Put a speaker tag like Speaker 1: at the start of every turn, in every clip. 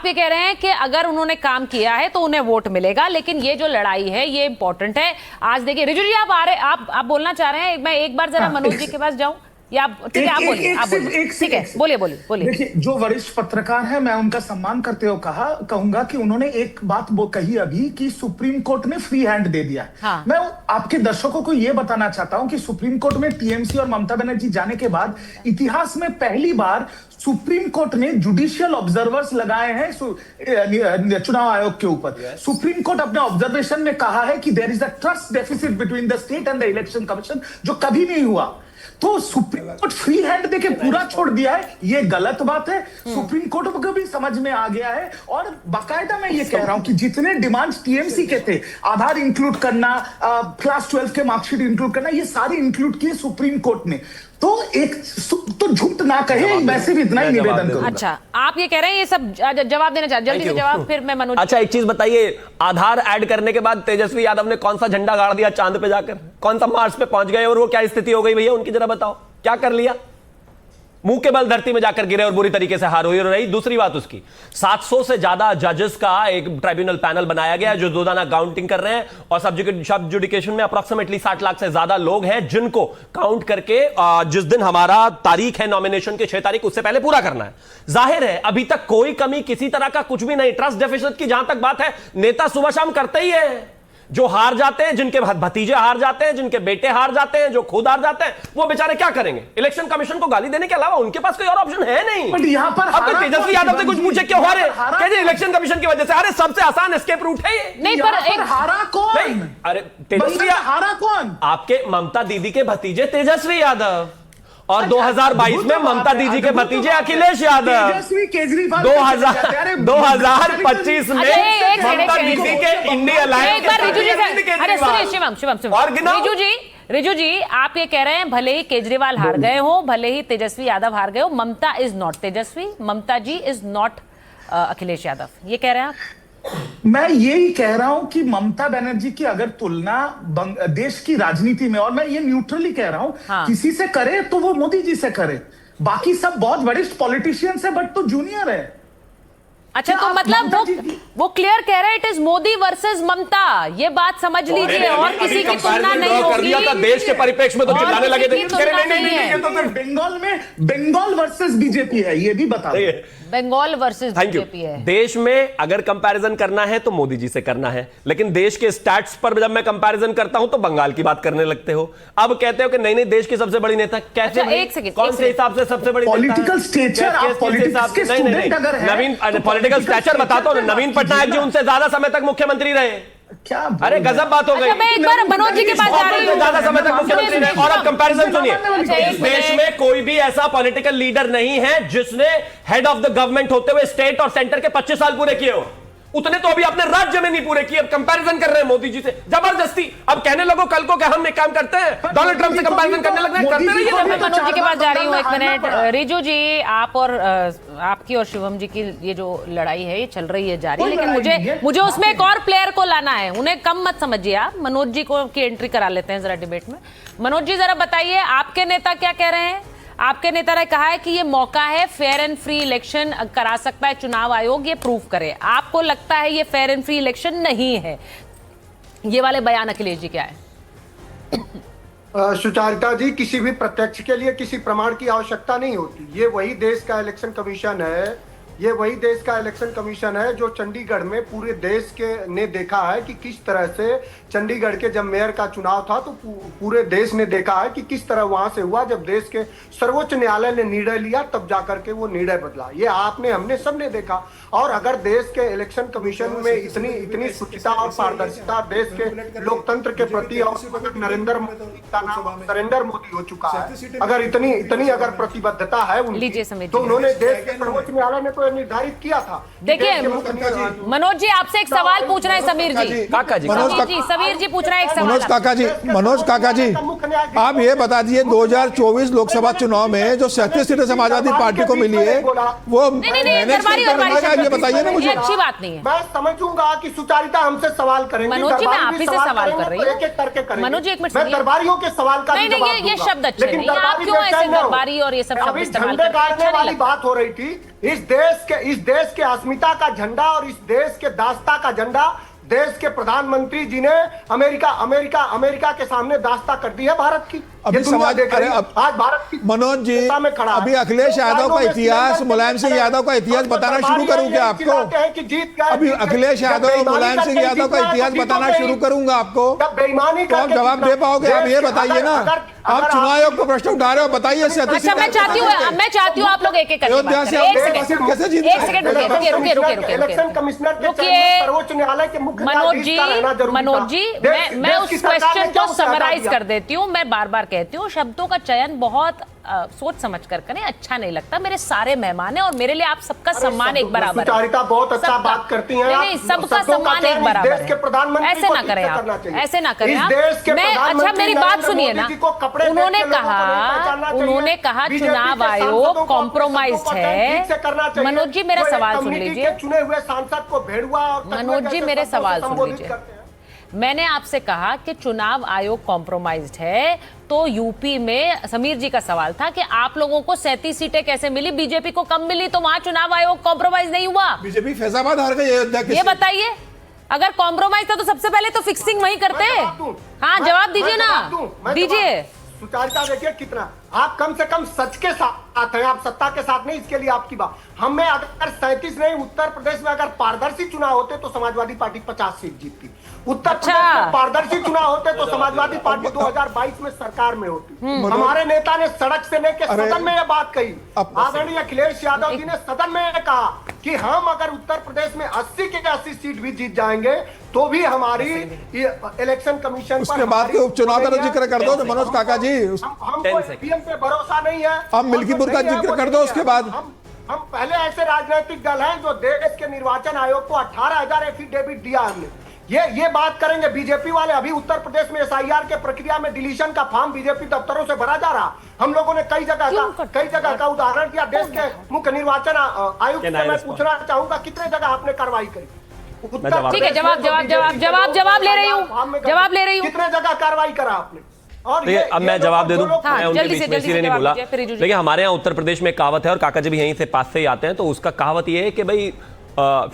Speaker 1: ये कह रहे हैं कि अगर उन्होंने काम किया है तो उन्हें वोट मिलेगा, लेकिन ये जो लड़ाई है ये इंपॉर्टेंट है। आज देखिए रिजू जी, आप बोलना चाह रहे हैं, मैं एक बार जरा मनोज जी के पास जाऊं या ठीक है आप बोलिए, ठीक है बोलिए।
Speaker 2: देखिए, जो वरिष्ठ पत्रकार है मैं उनका सम्मान करते हुए कहूंगा कि उन्होंने एक बात वो कही अभी कि सुप्रीम कोर्ट ने फ्री हैंड दे दिया।
Speaker 1: हाँ।
Speaker 2: मैं आपके दर्शकों को यह बताना चाहता हूं कि सुप्रीम कोर्ट में टीएमसी और ममता बनर्जी जाने के बाद इतिहास में पहली बार सुप्रीम कोर्ट ने जुडिशियल ऑब्जर्वर्स लगाए हैं चुनाव आयोग के ऊपर। सुप्रीम कोर्ट अपने ऑब्जर्वेशन में कहा है कि there is a trust deficit between the state and the election commission, जो कभी नहीं हुआ। तो सुप्रीम कोर्ट फ्री हैंड देके पूरा छोड़ दिया है, ये गलत बात है। सुप्रीम कोर्ट को भी समझ में आ गया है और बाकायदा मैं ये कह रहा हूं कि जितने डिमांड्स टीएमसी के थे, आधार इंक्लूड करना, क्लास 12 के मार्कशीट इंक्लूड करना, ये सारी इंक्लूड किए सुप्रीम कोर्ट ने। तो झूठ ना कहे, मैं सिर्फ इतना ही निवेदन करूंगा।
Speaker 1: अच्छा, आप ये कह रहे हैं, ये सब जवाब देना चाहते, जल्दी से जवाब, फिर मैं मनोज।
Speaker 3: अच्छा, एक चीज बताइए, आधार ऐड करने के बाद तेजस्वी यादव ने कौन सा झंडा गाड़ दिया चांद पे जाकर, कौन सा मार्स पे पहुंच गए, और वो क्या स्थिति हो गई भैया उनकी, जरा बताओ क्या कर लिया? मुंह के बल धरती में जाकर गिरे और बुरी तरीके से हार हुई रही। दूसरी बात उसकी, 700 से ज्यादा जजेस का एक ट्राइब्यूनल पैनल बनाया गया है जो रोजाना काउंटिंग कर रहे हैं, और सब जुडिकेशन में अप्रोक्सीमेटली 60 लाख से ज्यादा लोग हैं जिनको काउंट करके जिस दिन हमारा तारीख है नॉमिनेशन की 6 तारीख, उससे पहले पूरा करना है। जाहिर है अभी तक कोई कमी किसी तरह का कुछ भी नहीं। ट्रस्ट डेफिसिट की जहां तक बात है, नेता सुबह शाम करते ही है। जो हार जाते हैं, जिनके भतीजे हार जाते हैं, जिनके बेटे हार जाते हैं, जो खुद हार जाते हैं, वो बेचारे क्या करेंगे? इलेक्शन कमीशन को गाली देने के अलावा उनके पास कोई और ऑप्शन है नहीं।
Speaker 2: बट यहाँ पर
Speaker 3: अब तो तेजस्वी यादव से कुछ पूछे क्यों हारे, कहते इलेक्शन कमीशन की वजह से। अरे सबसे आसान एस्केप रूट है ये।
Speaker 1: नहीं, पर एक
Speaker 2: हारा कौन?
Speaker 3: अरे तेजस्वी
Speaker 2: हारा कौन?
Speaker 3: आपके ममता दीदी के भतीजे तेजस्वी यादव, और 2022 में ममता दीदी के भतीजे अखिलेश यादव। 2025 में ममता दीदी के इंडिया अलायंस।
Speaker 1: रिजू जी, आप ये कह रहे हैं भले ही केजरीवाल हार गए हो, भले ही तेजस्वी यादव हार गए हो, Mamata is not Tejashwi, Mamata ji is not Akhilesh Yadav, ये कह रहे हैं आप?
Speaker 2: मैं यही कह रहा हूं कि ममता बनर्जी की अगर तुलना देश की राजनीति में, और मैं ये न्यूट्रली कह रहा हूं,
Speaker 1: हाँ।
Speaker 2: किसी से करे तो वो मोदी जी से करे। बाकी सब बहुत वरिष्ठ पॉलिटिशियंस है, बट तो जूनियर है।
Speaker 1: अच्छा, तो मतलब वो क्लियर कह रहे हैं इट इज मोदी वर्सेस ममता, ये बात समझ लीजिए, और किसी की तुलना नहीं होगी।
Speaker 3: देश के परिप्रेक्ष्य में तो चिल्लाने लगे थे।
Speaker 2: ये तो फिर बंगाल वर्सेस बीजेपी है, ये भी बता दो।
Speaker 1: बंगाल वर्सेस बीजेपी है।
Speaker 3: देश में अगर कंपैरिजन करना है तो मोदी जी से करना है, लेकिन देश के स्टैट्स पर जब मैं कंपैरिजन करता हूं तो बंगाल की बात करने लगते हो। अब कहते हो कि नहीं देश की सबसे बड़ी नेता कैसे?
Speaker 1: अच्छा, एक सेकंड,
Speaker 3: कौन से हिसाब से सबसे बड़ी
Speaker 2: पॉलिटिकल स्टेचर?
Speaker 3: नवीन पॉलिटिकल स्टेचर बताता हूं। नवीन पटनायक जी उनसे ज्यादा समय तक मुख्यमंत्री रहे।
Speaker 2: क्या?
Speaker 3: अरे गजब बात हो गई।
Speaker 1: मैं एक बार मनोज जी के पास जा रही हूं।
Speaker 3: ज्यादा समय तक मुख्यमंत्री रहे। और अब कंपैरिजन सुनिए, इस देश में कोई भी ऐसा पॉलिटिकल लीडर नहीं है जिसने हेड ऑफ द गवर्नमेंट होते हुए स्टेट और सेंटर के 25 साल पूरे किए हो। उतने तो अभी अपने राज्य में नहीं पूरे किए, अब कंपैरिजन कर रहे हैं मोदी जी से जबरदस्ती। अब कहने लगो कल को कि हम एक काम करते हैं, डोनाल्ड ट्रंप से कंपैरिजन करने लग रहे हैं, करते रहिए।
Speaker 1: मैं मनोज जी के पास जा रही हूँ, एक मिनट। रिजू जी, आप और आपकी और शिवम जी की ये जो लड़ाई है ये चल रही है जारी, लेकिन मुझे उसमें एक और प्लेयर को लाना है, उन्हें कम मत समझिए आप। मनोज जी को की एंट्री करा लेते हैं जरा डिबेट में। मनोज जी जरा बताइए, आपके नेता क्या कह रहे हैं? आपके नेता ने कहा है कि ये मौका है, फेयर एंड फ्री इलेक्शन करा सकता है चुनाव आयोग, ये प्रूव करे। आपको लगता है ये फेयर एंड फ्री इलेक्शन नहीं है? ये वाले बयान अखिलेश जी क्या है?
Speaker 4: सुचारिता जी, किसी भी प्रत्यक्ष के लिए किसी प्रमाण की आवश्यकता नहीं होती। ये वही देश का इलेक्शन कमीशन है, ये वही देश का इलेक्शन कमीशन है जो चंडीगढ़ में पूरे देश के ने देखा है कि किस तरह से चंडीगढ़ के जब मेयर का चुनाव था तो पूरे देश ने देखा है कि किस तरह वहां से हुआ। जब देश के सर्वोच्च न्यायालय ने निर्णय लिया तब जाकर के वो निर्णय बदला। ये आपने हमने सबने देखा। और अगर देश के इलेक्शन कमीशन में इतनी शुचिता और पारदर्शिता देश के लोकतंत्र के प्रति, और नरेंद्र मोदी का नाम नरेंद्र मोदी हो चुका है, अगर इतनी अगर प्रतिबद्धता है उनकी, तो उन्होंने देश के सर्वोच्च न्यायालय ने तो निर्धारित किया था।
Speaker 1: देखिए मनोज जी, आपसे एक सवाल पूछ रहे हैं समीर जी।
Speaker 3: काका जी,
Speaker 1: समीर जी पूछ रहे हैं एक सवाल।
Speaker 5: मनोज काका जी, आप ये बता दीजिए 2024 लोकसभा चुनाव में जो 37 सीटें समाजवादी पार्टी को मिली है वो
Speaker 1: ये बताइए ना मुझे। अच्छी बात नहीं है।
Speaker 4: मैं समझूंगा कि सुचारिता हमसे सवाल करेंगे।
Speaker 1: मनोज जी, मैं आप ही से सवाल कर रही हूँ,
Speaker 4: एक एक करके करेंगे।
Speaker 1: मनोज जी एक मिनट,
Speaker 4: मैं दरबारियों के सवाल का
Speaker 1: नहीं, ये शब्द अच्छे नहीं, आप क्यों ऐसे दरबारी और ये सब शब्द इस्तेमाल कर रहे हैं?
Speaker 4: झंडे गाड़ने वाली बात हो रही थी। इस देश इस देश के अस्मिता का झंडा और इस देश के दास्ता का झंडा देश के प्रधानमंत्री जी ने अमेरिका के सामने दास्ता कर दी है भारत की।
Speaker 5: अभी समाज
Speaker 4: आज भारत की
Speaker 5: मनोज जी,
Speaker 4: में खड़ा
Speaker 5: अभी अखिलेश यादव का इतिहास, मुलायम सिंह यादव का इतिहास बताना शुरू करूं क्या आपको? अभी अखिलेश यादव, मुलायम सिंह यादव का इतिहास बताना शुरू करूंगा आपको, तो आप जवाब दे पाओगे? आप ये बताइए ना, आप चुनाव आयोग को प्रश्न उठा रहे हो, बताइए।
Speaker 1: अच्छा, मैं चाहती हूँ आप लोग एक एक
Speaker 5: कैसे जीत?
Speaker 1: एक सेकंड रुकिए।
Speaker 4: इलेक्शन कमिश्नर सर्वोच्च न्यायालय के मुख्य
Speaker 1: मनोज जी, मैं उस क्वेश्चन को समराइज कर देती हूँ। मैं बार बार कहती हूँ, शब्दों का चयन बहुत सोच समझ कर करें, अच्छा नहीं लगता। मेरे सारे मेहमान हैं और मेरे लिए आप सबका सम्मान एक बराबर है।
Speaker 4: सुचारिता बहुत अच्छा बात करती हैं।
Speaker 1: नहीं, सबका सम्मान एक बराबर है। ऐसे ना करें आप, ऐसे ना करें आप। मैं, अच्छा मेरी बात सुनिए ना, उन्होंने कहा चुनाव आयोग कॉम्प्रोमाइज्ड है। मनोज जी मेरा सवाल सुन लीजिए।
Speaker 4: चुने हुए सांसद को भेड़ुआ,
Speaker 1: मनोज जी मेरे सवाल सुन लीजिए। मैंने आपसे कहा कि चुनाव आयोग कॉम्प्रोमाइज्ड है, तो यूपी में समीर जी का सवाल था कि आप लोगों को 37 सीटें कैसे मिली, बीजेपी को कम मिली, तो वहां चुनाव आयोग कॉम्प्रोमाइज नहीं हुआ।
Speaker 5: बीजेपी फैजाबाद हार गई अयोध्या के।
Speaker 1: ये बताइए, अगर कॉम्प्रोमाइज था तो सबसे पहले तो फिक्सिंग वही करते। हाँ, जवाब दीजिए ना, दीजिए।
Speaker 4: सुचारिता देखिए कितना, आप कम से कम सच के साथ हैं, आप सत्ता के साथ नहीं, इसके लिए आपकी बात। हमें अगर 37 नहीं, उत्तर प्रदेश में अगर पारदर्शी चुनाव होते तो समाजवादी पार्टी 50 सीट जीतती। उत्तर प्रदेश में पारदर्शी चुनाव होते तो समाजवादी पार्टी 2022 में सरकार में होती। हमारे नेता ने सड़क से लेकर सदन में यह बात कही। आदरणीय अखिलेश यादव जी ने सदन में कहा कि हम अगर उत्तर प्रदेश में 80 के 80 सीट भी जीत जाएंगे तो भी हमारी इलेक्शन कमीशन,
Speaker 5: उसके बाद के उपचुनाव का जिक्र कर दो मनोज काका जी।
Speaker 4: हमको ईवीएम पे भरोसा नहीं है।
Speaker 5: अब मिल्कीपुर का जिक्र कर दो उसके बाद।
Speaker 4: हम पहले ऐसे राजनीतिक दल हैं जो देश के निर्वाचन आयोग को 18,000 एफिडेविट दिया हमने। ये बात करेंगे बीजेपी वाले। अभी उत्तर प्रदेश में एसआईआर के प्रक्रिया में डिलीशन का फॉर्म बीजेपी दफ्तरों से भरा जा रहा। हम लोगों ने कई जगह का उदाहरण दिया। देश के मुख्य निर्वाचन आयुक्त से मैं पूछना चाहूंगा, कितने जगह आपने कार्रवाई करी?
Speaker 1: ठीक है, जवाब ले रही हूँ।
Speaker 4: कितने जगह कार्रवाई करा आपने?
Speaker 3: तो अब मैं जवाब दे दूं। मैं उनके बीच में इसलिए नहीं बोला। देखिए, हमारे यहाँ उत्तर प्रदेश में कहावत है, और काका जी भी यहीं से पास से ही आते हैं, तो उसका कहावत ये है कि भाई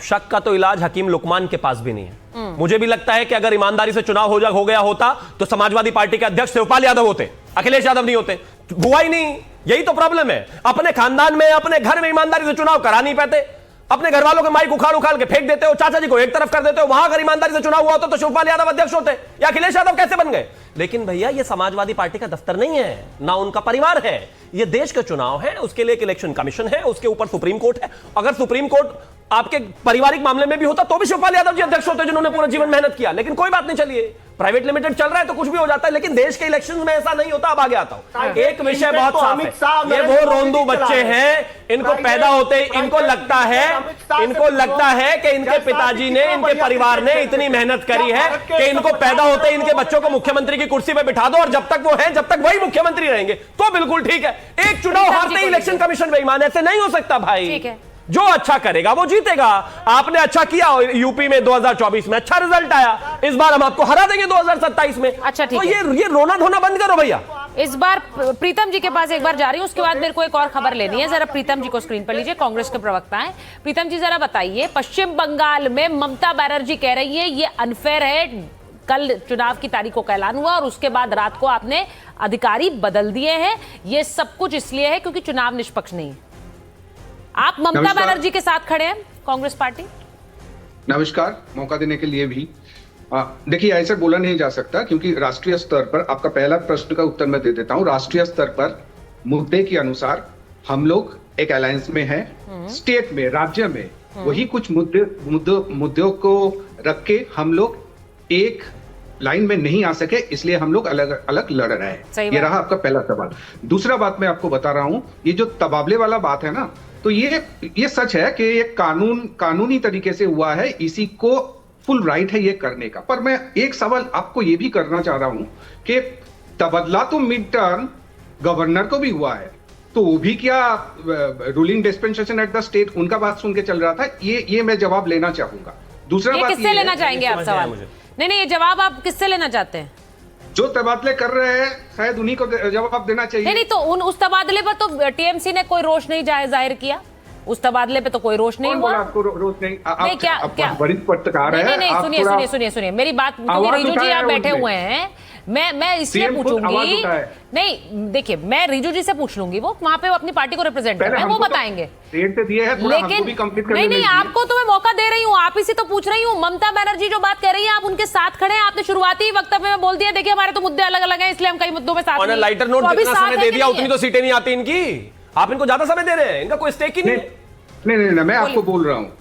Speaker 3: शक का तो इलाज हकीम लुकमान के पास भी नहीं है। मुझे भी लगता है कि अगर ईमानदारी से चुनाव हो गया होता तो समाजवादी पार्टी के अध्यक्ष शिवपाल यादव होते, अखिलेश यादव नहीं होते। हुआ ही नहीं, यही तो प्रॉब्लम है। अपने खानदान में, अपने घर में ईमानदारी से चुनाव करा नहीं पाते। अपने घर वालों के माइक उखाड़ के फेंक देते हो, चाचा जी को एक तरफ कर देते हो। वहां अगर ईमानदारी से चुनाव हुआ होता तो शिवपाल यादव अध्यक्ष होते, या अखिलेश यादव कैसे बन गए? लेकिन भैया, ये समाजवादी पार्टी का दफ्तर नहीं है, ना उनका परिवार है। ये देश का चुनाव है, उसके लिए एक इलेक्शन कमीशन है, उसके ऊपर सुप्रीम कोर्ट है। अगर सुप्रीम कोर्ट आपके पारिवारिक मामले में भी होता तो भी शिवपाल यादव जी अध्यक्ष होते, जिन्होंने पूरा जीवन मेहनत किया। लेकिन कोई बात नहीं, चलिए प्राइवेट लिमिटेड चल रहा है तो कुछ भी हो जाता है, लेकिन देश के इलेक्शन में ऐसा नहीं होता। अब आगे आता हूं, एक विषय बहुत साफ है। ये वो रोंदू बच्चे हैं, इनको पैदा होते ही इनको लगता है कि इनके पिताजी ने, इनके परिवार ने इतनी मेहनत करी है कि इनको पैदा होते ही इनके बच्चों को मुख्यमंत्री की कुर्सी पे बिठा दो, और जब तक वो है, जब तक वही मुख्यमंत्री रहेंगे तो बिल्कुल ठीक है। एक चुनाव हारते ही इलेक्शन कमीशन बेईमान, ऐसे नहीं हो सकता भाई। जो अच्छा करेगा वो जीतेगा। आपने अच्छा किया यूपी में 2024 में, अच्छा रिजल्ट आया। इस बार हम आपको हरा देंगे 2027 में।
Speaker 1: अच्छा, ठीक
Speaker 3: है।
Speaker 1: तो
Speaker 3: ये रोना धोना बंद करो भैया।
Speaker 1: इस बार प्रीतम जी के पास एक बार जा रही हूँ, उसके बाद मेरे को एक और खबर लेनी है। जरा प्रीतम जी को स्क्रीन पर लीजिए, कांग्रेस के प्रवक्ता हैं। प्रीतम जी, जरा बताइए, पश्चिम बंगाल में ममता बनर्जी कह रही है ये अनफेयर है। कल चुनाव की तारीख को ऐलान हुआ और उसके बाद रात को आपने अधिकारी बदल दिए हैं। ये सब कुछ इसलिए है क्योंकि चुनाव निष्पक्ष नहीं है। आप ममता बनर्जी के साथ खड़े हैं, कांग्रेस पार्टी?
Speaker 6: नमस्कार, मौका देने के लिए भी। देखिए, ऐसे बोला नहीं जा सकता, क्योंकि राष्ट्रीय स्तर पर, आपका पहला प्रश्न का उत्तर मैं दे देता हूं। राष्ट्रीय स्तर पर मुद्दे के अनुसार हम लोग एक अलायंस में हैं। स्टेट में, राज्य में वही कुछ मुद्दों को रख के हम लोग एक लाइन में नहीं आ सके, इसलिए हम लोग अलग अलग लड़ रहे हैं। ये रहा आपका पहला सवाल। दूसरा बात मैं आपको बता रहा हूं, ये जो तबादले वाला बात है ना, तो ये सच है कि ये कानूनी तरीके से हुआ है, इसी को फुल राइट है ये करने का। पर मैं एक सवाल आपको ये भी करना चाह रहा हूं कि तबादला तो मिड टर्म गवर्नर को भी हुआ है, तो वो भी क्या ruling dispensation at the state, उनका बात सुन के चल रहा था। ये मैं जवाब लेना चाहूंगा। दूसरा बात
Speaker 1: किससे लेना चाहेंगे आप सवाल? नहीं, ये जवाब आप किससे लेना चाहते हैं?
Speaker 6: जो तबादले कर रहे हैं शायद उन्हीं को जवाब देना चाहिए।
Speaker 1: नहीं, तो उस तबादले पर तो टीएमसी ने कोई रोष नहीं जाहिर किया। उस तबादले पे तो कोई रोष नहीं
Speaker 6: कौन
Speaker 1: हुआ।
Speaker 6: बोला आपको रोज नहीं?
Speaker 1: नहीं, क्या क्या
Speaker 6: वरिष्ठ पत्रकार है।
Speaker 1: नहीं,
Speaker 6: आप
Speaker 1: सुनिए
Speaker 6: थोड़ा
Speaker 1: सुनिए सुनिए सुनिए मेरी बात, क्योंकि
Speaker 6: आवाज
Speaker 1: रिजू जी
Speaker 6: उठाया
Speaker 1: आप
Speaker 6: है
Speaker 1: बैठे
Speaker 6: उसने।
Speaker 1: हुए हैं, मैं इसलिए
Speaker 6: सीएम खुद आवाज
Speaker 1: पूछूंगी।
Speaker 6: उठाए।
Speaker 1: नहीं देखिए, मैं रिजू जी से पूछ लूंगी, वो वहां पे अपनी पार्टी को रिप्रेजेंट कर रहे हैं, वो बताएंगे।
Speaker 6: रेट से दिए है, थोड़ा हमको
Speaker 1: लेकिन
Speaker 6: भी कंप्लीट करने
Speaker 1: नहीं नहीं,
Speaker 6: दीजिए।
Speaker 1: आपको तो मैं मौका दे रही हूँ, आप ही से तो पूछ रही हूँ। ममता बनर्जी जो बात कह रही है, आप उनके साथ खड़े हैं। आपने शुरुआती वक्तव्य में बोल दिया, देखिए हमारे तो मुद्दे अलग अलग हैं, इसलिए हम कई मुद्दों में साथ
Speaker 3: ऑन
Speaker 1: नहीं।
Speaker 3: लाइटर नोट
Speaker 1: तो अभी
Speaker 3: जितना
Speaker 1: साथ
Speaker 3: समय
Speaker 1: है
Speaker 3: दे
Speaker 1: कि
Speaker 3: दिया
Speaker 1: नहीं
Speaker 3: उतनी
Speaker 1: है?
Speaker 3: तो सीटें नहीं आती इनकी। आप इनको ज्यादा समय दे रहे हैं, इनका कोई स्टेक ही नहीं है।
Speaker 6: नहीं, मैं आपको बोल रहा हूँ,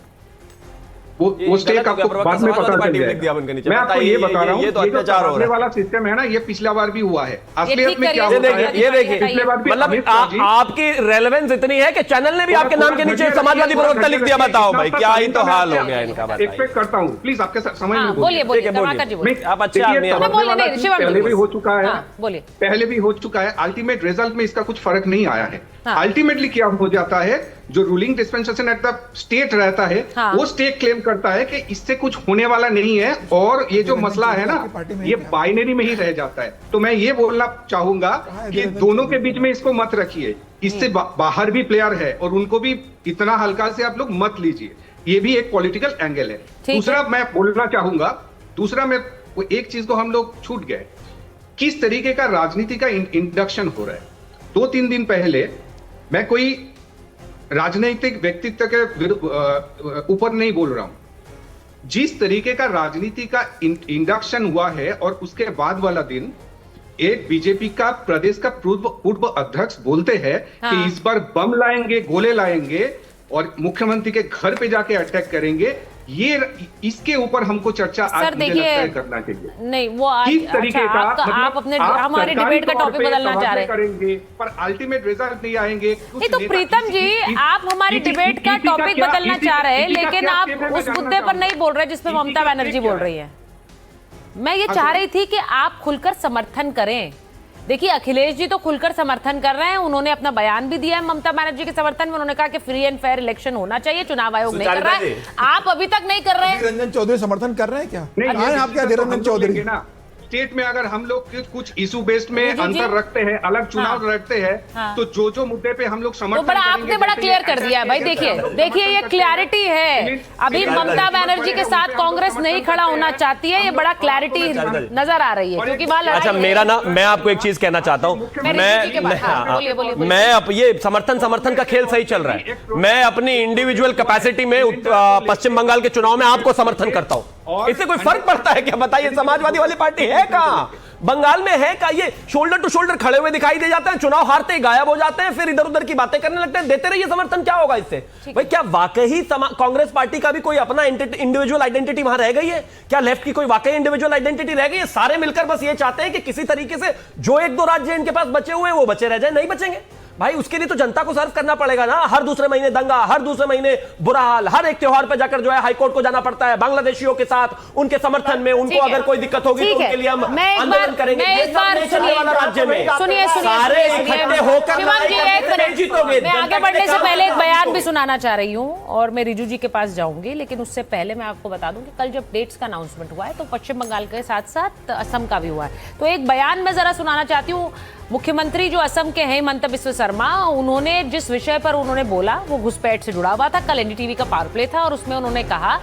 Speaker 6: वो स्टेक आपको बाद में पता चल जाएगा। मैं आपको ये बता रहा हूँ,
Speaker 3: ये तो अत्याचार हो रहा है
Speaker 6: वाला सिस्टम है ना, ये पिछला बार भी हुआ है। असलियत
Speaker 1: ठीक
Speaker 6: में क्या
Speaker 1: करिए,
Speaker 6: होता है,
Speaker 3: ये देखिए,
Speaker 6: पिछले बार भी
Speaker 3: मतलब
Speaker 6: अमित शाह जी-
Speaker 3: आपकी रेलेवेंस इतनी है कि चैनल ने भी आपके नाम के नीचे समाजवादी प्रवक्ता लिख दिया। बताओ भाई, क्या ही तो हाल हो गया इनका।
Speaker 6: एक्सपेक्ट करता हूँ, प्लीज आपके समझ में
Speaker 1: बोलिए बोलिए, प्रभाकर जी बोलिए।
Speaker 3: आप अच्छे आदमी हैं।
Speaker 6: पहले भी हो चुका है,
Speaker 1: बोलिए।
Speaker 6: पहले भी हो चुका है। अल्टीमेट रिजल्ट में इसका कुछ फर्क नहीं आया है।
Speaker 1: हाँ।
Speaker 6: अल्टीमेटली क्या हो जाता है, जो ruling dispensation at the state रहता है,
Speaker 1: हाँ।
Speaker 6: वो स्टेट क्लेम करता है कि इससे कुछ होने वाला नहीं है, और ये जो मसला है ना, ये बाइनरी में ही रह जाता है। तो मैं ये बोलना चाहूंगा कि दोनों के बीच में इसको मत रखिए। इससे बाहर भी प्लेयर है, और उनको भी इतना हल्का से आप लोग मत लीजिए। ये भी एक पॉलिटिकल एंगल है। दूसरा मैं बोलना चाहूंगा, एक चीज को हम लोग छूट गए, किस तरीके का राजनीति का इंडक्शन हो रहा है। 2-3 दिन पहले, मैं कोई राजनीतिक व्यक्तित्व के ऊपर नहीं बोल रहा हूं, जिस तरीके का राजनीति का इंडक्शन हुआ है, और उसके बाद वाला दिन एक बीजेपी का प्रदेश का पूर्व अध्यक्ष बोलते हैं कि इस बार बम लाएंगे, गोले लाएंगे और मुख्यमंत्री के घर पे जाके अटैक करेंगे। ये इसके ऊपर हमको चर्चा आज मुझे लगता है करना चाहिए।
Speaker 1: नहीं, वो आज
Speaker 6: किस तरीके
Speaker 1: अच्छा,
Speaker 6: का
Speaker 1: आप अपने हमारी डिबेट का टॉपिक बदलना चाह रहे हैं,
Speaker 6: करेंगे, पर अल्टीमेट रिजल्ट नहीं आएंगे।
Speaker 1: नहीं तो प्रीतम जी, आप हमारी डिबेट का टॉपिक बदलना चाह रहे हैं, लेकिन आप उस मुद्दे पर नहीं बोल रहे जिसपे ममता बनर्जी बोल रही है। मैं ये चाह रही थी कि आप खुलकर समर्थन करें। देखिए, अखिलेश जी तो खुलकर समर्थन कर रहे हैं, उन्होंने अपना बयान भी दिया है ममता बनर्जी के समर्थन में। उन्होंने कहा कि फ्री एंड फेयर इलेक्शन होना चाहिए, चुनाव आयोग नहीं कर रहा है। आप अभी तक नहीं कर रहे हैं।
Speaker 5: रंजन चौधरी समर्थन कर रहे हैं क्या?
Speaker 6: नहीं,
Speaker 5: आप क्या रंजन चौधरी
Speaker 6: ना, स्टेट में अगर हम लोग कुछ इशू बेस्ड में अंतर रखते हैं, अलग चुनाव रखते हैं, तो जो मुद्दे पे हम लोग समर्थन
Speaker 1: तो आपने बड़ा क्लियर कर दिया है भाई। देखिए ये क्लैरिटी है। अभी ममता बनर्जी के साथ कांग्रेस नहीं खड़ा होना चाहती है, ये बड़ा क्लैरिटी नजर आ रही है, क्योंकि
Speaker 3: अच्छा, मेरा ना, मैं आपको एक चीज कहना चाहता हूँ। मैं ये समर्थन का खेल सही चल रहा है। मैं अपनी इंडिविजुअल कैपेसिटी में पश्चिम बंगाल के चुनाव में आपको समर्थन करता हूँ। इससे कोई फर्क पड़ता है क्या? बताइए, समाजवादी वाली पार्टी है कहां? बंगाल में है का? ये शोल्डर टू शोल्डर खड़े हुए दिखाई दे जाते हैं, चुनाव हारते ही गायब हो जाते हैं, फिर इधर उधर की बातें करने लगते हैं। देते रहिए समर्थन, क्या होगा इससे? भाई, क्या वाकई कांग्रेस पार्टी का भी कोई अपना इंडिविजुअल आइडेंटिटी वहां रह गई है क्या? लेफ्ट की कोई वाकई इंडिविजुअल आइडेंटिटी रह गई है? सारे मिलकर बस ये चाहते हैं कि किसी तरीके से जो 1-2 राज्य इनके पास बचे हुए हैं वो बचे रह जाए। नहीं बचेंगे भाई, उसके लिए तो जनता को सर्व करना पड़ेगा ना। हर दूसरे महीने दंगा, हर दूसरे महीने बुरा हाल, हर एक त्योहार पे जाकर जो है हाईकोर्ट को जाना पड़ता है। बांग्लादेशियों के साथ, उनके समर्थन में, उनको अगर कोई दिक्कत होगी तो उनके लिए हम आंदोलन करेंगे। राज्य में
Speaker 1: सुनिए
Speaker 3: सारे इकट्ठे होकर
Speaker 1: मैं आगे बढ़ने से पहले एक बयान भी सुनाना चाह रही हूँ, और मैं रिजू जी के पास जाऊंगी, लेकिन उससे पहले मैं आपको बता दूं कि कल जब डेट्स का अनाउंसमेंट हुआ है तो पश्चिम बंगाल के साथ साथ असम का भी हुआ है। तो एक बयान मैं जरा सुनाना चाहती हूँ। मुख्यमंत्री जो असम के हैं, हिमंता बिस्वा शर्मा, उन्होंने जिस विषय पर उन्होंने बोला वो घुसपैठ से जुड़ा हुआ था। कल एनडीटीवी का पावर प्ले था, और उसमें उन्होंने कहा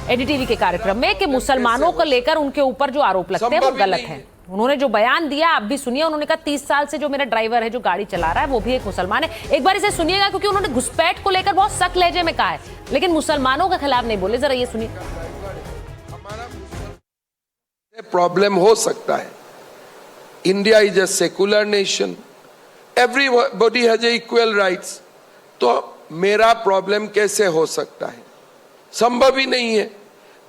Speaker 1: एनडीटीवी के कार्यक्रम में कि मुसलमानों को लेकर उनके ऊपर जो आरोप लगते हैं वो गलत है। उन्होंने जो बयान दिया आप भी सुनिए। उन्होंने कहा 30 साल से जो मेरा ड्राइवर है जो गाड़ी चला रहा है वो भी एक मुसलमान है। एक बार इसे सुनिएगा, क्योंकि उन्होंने घुसपैठ को लेकर बहुत सख्त लहजे में कहा है, लेकिन मुसलमानों के खिलाफ नहीं बोले। जरा ये सुनिए।
Speaker 7: प्रॉब्लम हो सकता है। India is a secular nation, everybody has equal rights. तो मेरा प्रॉब्लम कैसे हो सकता है? संभव ही नहीं है।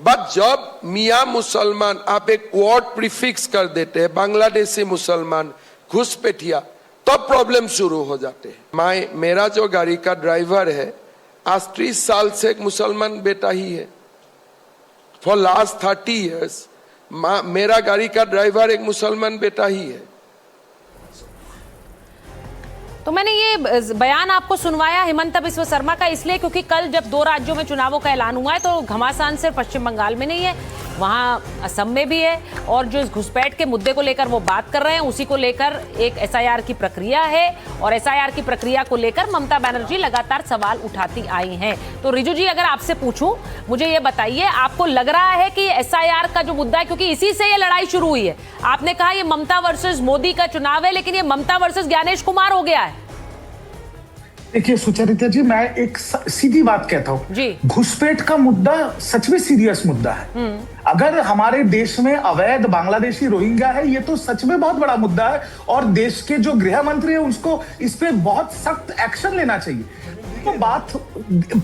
Speaker 7: बट जब मियाँ मुसलमान, आप एक वर्ड प्रीफिक्स कर देते हैं, बांग्लादेशी मुसलमान, घुसपैठिया, तब प्रॉब्लम शुरू हो जाते हैं। मेरा जो गाड़ी का ड्राइवर है, आज 30 साल से एक मुसलमान बेटा ही है। फॉर लास्ट 30 years मेरा गाड़ी का ड्राइवर एक मुसलमान बेटा ही है।
Speaker 1: तो मैंने ये बयान आपको सुनवाया हिमंता बिस्वा शर्मा का इसलिए क्योंकि कल जब 2 राज्यों में चुनावों का ऐलान हुआ है तो घमासान सिर्फ पश्चिम बंगाल में नहीं है, वहाँ असम में भी है, और जो इस घुसपैठ के मुद्दे को लेकर वो बात कर रहे हैं उसी को लेकर एक एसआईआर की प्रक्रिया है, और एसआईआर की प्रक्रिया को लेकर ममता बनर्जी लगातार सवाल उठाती आई हैं। तो रिजू जी, अगर आपसे पूछूं, मुझे ये बताइए, आपको लग रहा है कि एसआईआर का जो मुद्दा है, क्योंकि इसी से ये लड़ाई शुरू हुई है, आपने कहा ये ममता वर्सेस मोदी का चुनाव है, लेकिन ये ममता वर्सेस ज्ञानेश कुमार हो गया है।
Speaker 2: देखिए सुचरिता जी, मैं एक सीधी बात कहता हूँ, घुसपैठ का मुद्दा सच में सीरियस मुद्दा है। अगर हमारे देश में अवैध बांग्लादेशी रोहिंग्या है, ये तो सच में बहुत बड़ा मुद्दा है, और देश के जो गृह मंत्री है उसको इस पे बहुत सख्त एक्शन लेना चाहिए। तो बात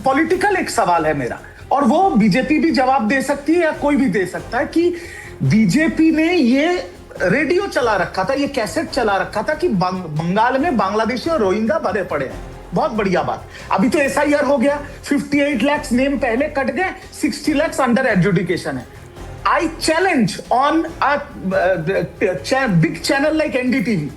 Speaker 2: पॉलिटिकल एक सवाल है मेरा, और वो बीजेपी भी जवाब दे सकती है या कोई भी दे सकता है कि बीजेपी ने ये रेडियो चला रखा था, ये कैसेट चला रखा था कि बंगाल में बांग्लादेशी और रोहिंग्या भरे पड़े हैं। बहुत बढ़िया बात। अभी तो एसआईआर हो गया, 58 लाख नेम पहले कट गए, 60 लाख अंडर एडजुडिकेशन है। I challenge on big channel like NDTV,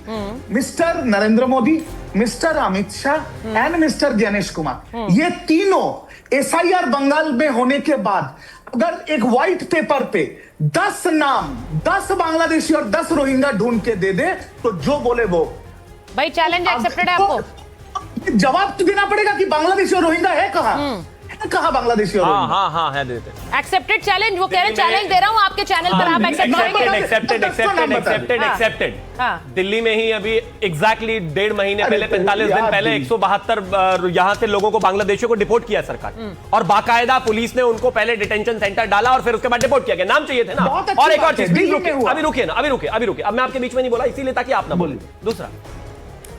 Speaker 2: mister Narendra Modi, mister Amit Shah and mister Gyanesh Kumar, ये तीनों एसआईआर बंगाल में होने के बाद अगर एक व्हाइट पेपर पे 10 नाम, 10 बांग्लादेशी और 10 रोहिंग्या ढूंढ के दे दे, तो जो बोले वो।
Speaker 1: भाई चैलेंज एक्सेप्टेड है आपको?
Speaker 2: जवाब तो देना पड़ेगा कि बांग्लादेशी और रोहिंग्या है कहां, है कहां बांग्लादेशी और रोहिंग्या?
Speaker 3: हाँ है, देते हैं।
Speaker 1: एक्सेप्टेड चैलेंज, वो कह रहे हैं चैलेंज दे रहा हूं आपके चैनल पर, आप एक्सेप्ट करेंगे?
Speaker 3: एक्सेप्टेड। दिल्ली में ही अभी एग्जैक्टली 1.5 महीने पहले, 45 दिन पहले 172 यहाँ से लोगों को, बांग्लादेशियों को डिपोर्ट किया सरकार, और बाकायदा पुलिस ने उनको पहले डिटेंशन सेंटर डाला और फिर उसके बाद डिपोर्ट किया गया। नाम चाहिए थे ना। और एक और चीज, अभी रुकिए, अब मैं आपके बीच में नहीं बोला इसीलिए ताकि आप ना बोले। दूसरा,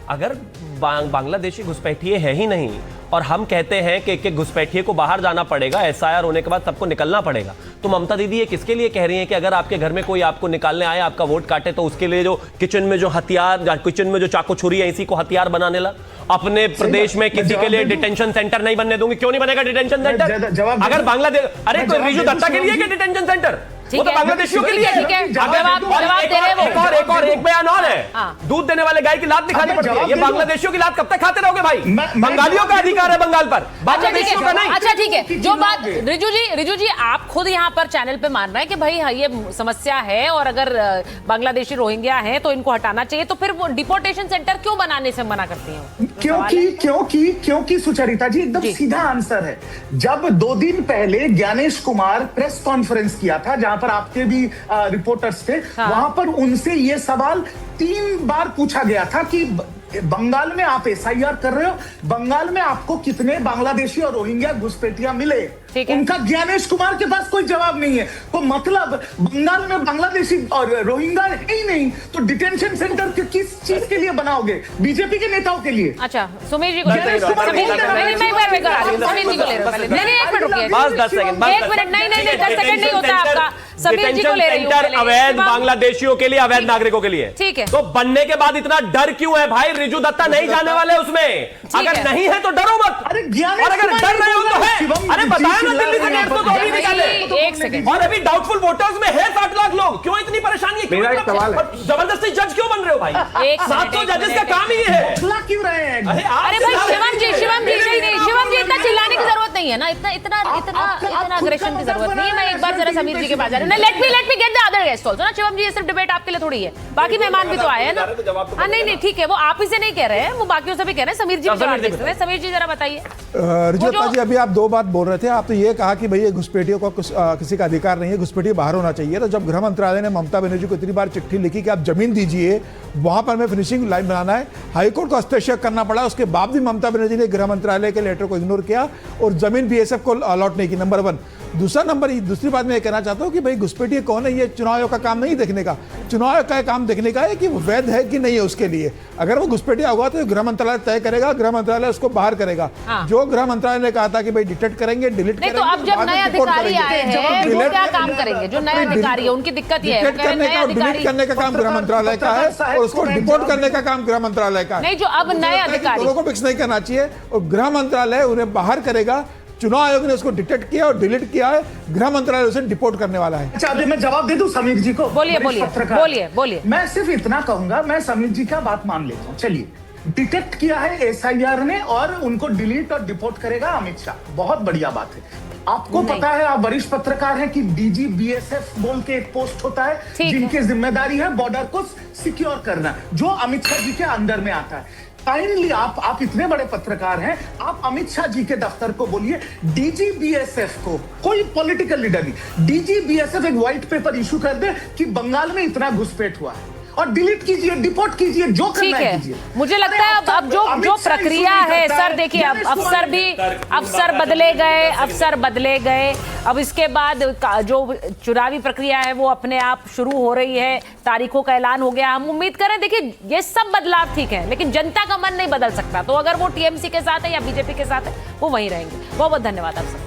Speaker 3: अगर बांग्लादेशी घुसपैठिए है ही नहीं और हम कहते हैं कि एक घुसपैठिए को बाहर जाना पड़ेगा, एसआईआर होने के बाद सबको निकलना पड़ेगा, तो ममता दीदी ये किसके लिए कह रही हैं कि अगर आपके घर में कोई आपको निकालने आए, आपका वोट काटे, तो उसके लिए जो किचन में जो हथियार, किचन में जो चाकू छुरी है, इसी को हथियार बनाने ला? अपने प्रदेश में किसी के लिए डिटेंशन सेंटर नहीं बनने दूंगी। क्यों नहीं बनेगा डिटेंशन सेंटर? अगर बांग्लादेश, अरे कोई रिजू दत्ता के लिए क्या डिटेंशन सेंटर? वो तो बांग्लादेशियों के लिए।
Speaker 1: ठीक है, जवाब दे रहे वो।
Speaker 3: एक बयान और है, दूध देने वाले गाय की लात दिखानी पड़ती है। ये बांग्लादेशियों की लात कब तक खाते रहोगे भाई? बंगालियों का अधिकार है बंगाल पर, बांग्लादेशियों का नहीं।
Speaker 1: अच्छा ठीक है, जो बात रिजू जी आप खुद यहाँ पर चैनल पे मान रहे हैं कि भाई ये समस्या है, और अगर बांग्लादेशी रोहिंग्या हैं तो इनको हटाना चाहिए, तो फिर वो डिपोर्टेशन सेंटर क्यों बनाने से मना करती हैं?
Speaker 2: क्योंकि सुचरिता जी, एकदम सीधा आंसर है। जब 2 दिन पहले ज्ञानेश कुमार प्रेस कॉन्फ्रेंस किया था, जहां पर आपके भी रिपोर्टर्स थे, वहां पर उनसे ये सवाल 3 बार पूछा गया था कि बंगाल में आप एसआईआर कर रहे हो, बंगाल में आपको कितने बांग्लादेशी और रोहिंग्या घुसपैठिया मिले? उनका ज्ञानेश कुमार के पास कोई जवाब नहीं है। तो मतलब बंगाल में बांग्लादेशी और रोहिंग्या है ही नहीं, तो डिटेंशन सेंटर किस चीज के लिए बनाओगे? बीजेपी के नेताओं के लिए?
Speaker 1: अच्छा, सुमीर जी को, एक मिनट, नहीं 10 सेकंड नहीं होता आपका। समीर जी को ले रही हूं।
Speaker 3: अवैध बांग्लादेशियों के लिए, अवैध नागरिकों के लिए,
Speaker 1: ठीक है।
Speaker 3: तो बनने के बाद इतना डर क्यों है भाई? रिजू दत्ता नहीं जाने वाले उसमें। अगर नहीं है तो डरो मत, और अगर डर रहे हो तो है। अरे बताया ना, दिल्ली से 150 निकाले।
Speaker 1: एक सेकंड,
Speaker 3: और अभी डाउटफुल वोटर्स में है 60 लाख लोग। क्यों इतनी परेशानी?
Speaker 6: मेरा एक सवाल है,
Speaker 3: जबरदस्ती जज क्यों बन रहे हो भाई? 700 जजेस का काम ही है।
Speaker 2: क्यों रहे हैं?
Speaker 1: अरे भाई शिवम जी इतना चिल्लाने की जरूरत नहीं है ना, इतना अग्रेशन की जरूरत नहीं है। मैं एक बार जरा समीर जी के पास जा रही हूं। Let me get the other guest also ना। शिवम जी, ये सिर्फ डिबेट आपके लिए थोड़ी है, बाकी मेहमान भी तो आए हैं ना। हाँ नहीं ठीक है, वो आप ही से नहीं कह रहे हैं, वो बाकियों से भी कह रहे हैं। समीर जी समीर जी जरा बताइए।
Speaker 5: रिजू दत्ता जी, अभी आप 2 बात बोल रहे थे। आप तो ये कहा कि भाई ये घुसपैठियों को किसी का अधिकार नहीं है, घुसपैठियों बाहर होना चाहिए। तो जब गृह मंत्रालय ने ममता बनर्जी को इतनी बार चिट्ठी लिखी कि आप जमीन दीजिए, वहां पर हमें फिनिशिंग लाइन बनाना है, हाईकोर्ट को हस्तक्षेप करना पड़ा, उसके बाद भी ममता बनर्जी ने गृह मंत्रालय के लेटर को इग्नोर किया और जमीन बीएसएफ को अलॉट नहीं की। नंबर 1। दूसरी बात मैं ये कहना चाहता हूँ कि भाई घुसपैठिए कौन है, ये चुनाव आयोग का काम नहीं देखने का। चुनाव आयोग का काम देखने का है कि वो वैध है कि नहीं है उसके लिए। अगर वो घुसपैठिया होगा तो गृह मंत्रालय तय करेगा, गृह मंत्रालय उसको बाहर करेगा। जो गृह मंत्रालय ने कहा था कि भाई डिटेक्ट करेंगे, डिलीट करेंगे।
Speaker 1: तो अब जब नए अधिकारी आए हैं, वो क्या काम करेंगे? जो नए अधिकारी है उनकी दिक्कत ये है,
Speaker 5: डिटेक्ट करने का, डिलीट करने का काम गृह मंत्रालय का है, और उसको डिपोर्ट करने का काम गृह मंत्रालय का है।
Speaker 1: नहीं, जो अब नए अधिकारी,
Speaker 5: दोनों को मिक्स नहीं करना चाहिए, और गृह मंत्रालय उन्हें बाहर करेगा। चुनाव आयोग ने उसको डिटेक्ट किया और डिलीट किया है, गृह मंत्रालय उसे डिपोर्ट करने वाला है।
Speaker 2: अच्छा, मैं जवाब दे दूं समीर जी को?
Speaker 1: बोलिए।
Speaker 2: मैं सिर्फ इतना कहूंगा, मैं समीर जी का बात मान लेता हूं। चलिए, डिटेक्ट किया है एसआईआर ने और उनको डिलीट और डिपोर्ट करेगा अमित शाह, बहुत बढ़िया बात है। आपको
Speaker 1: नहीं।
Speaker 2: पता है, आप वरिष्ठ पत्रकार हैं, कि डीजी बीएसएफ बोल के एक पोस्ट होता है
Speaker 1: ठीक है।
Speaker 2: जिनकी जिम्मेदारी है बॉर्डर को सिक्योर करना, जो अमित शाह जी के अंदर में आता है। काइंडली आप इतने बड़े पत्रकार हैं, आप अमित शाह जी के दफ्तर को बोलिए डीजी बीएसएफ को, कोई पॉलिटिकल लीडर नहीं, डीजी बीएसएफ एक व्हाइट पेपर इशू कर दे कि बंगाल में इतना घुसपैठ हुआ है, और डिलीट कीजिए, डिपोर्ट कीजिए, जो
Speaker 1: ठीक
Speaker 2: करना है
Speaker 1: है।
Speaker 2: कीजिए।
Speaker 1: मुझे लगता है अब जो प्रक्रिया है सर, देखिए अब अफसर बदले गए। अब इसके बाद जो चुनावी प्रक्रिया है वो अपने आप शुरू हो रही है, तारीखों का ऐलान हो गया। हम उम्मीद करें, देखिए ये सब बदलाव ठीक है, लेकिन जनता का मन नहीं बदल सकता। तो अगर वो टीएमसी के साथ है या बीजेपी के साथ है, वो वहीं रहेंगे। बहुत बहुत धन्यवाद आप सब।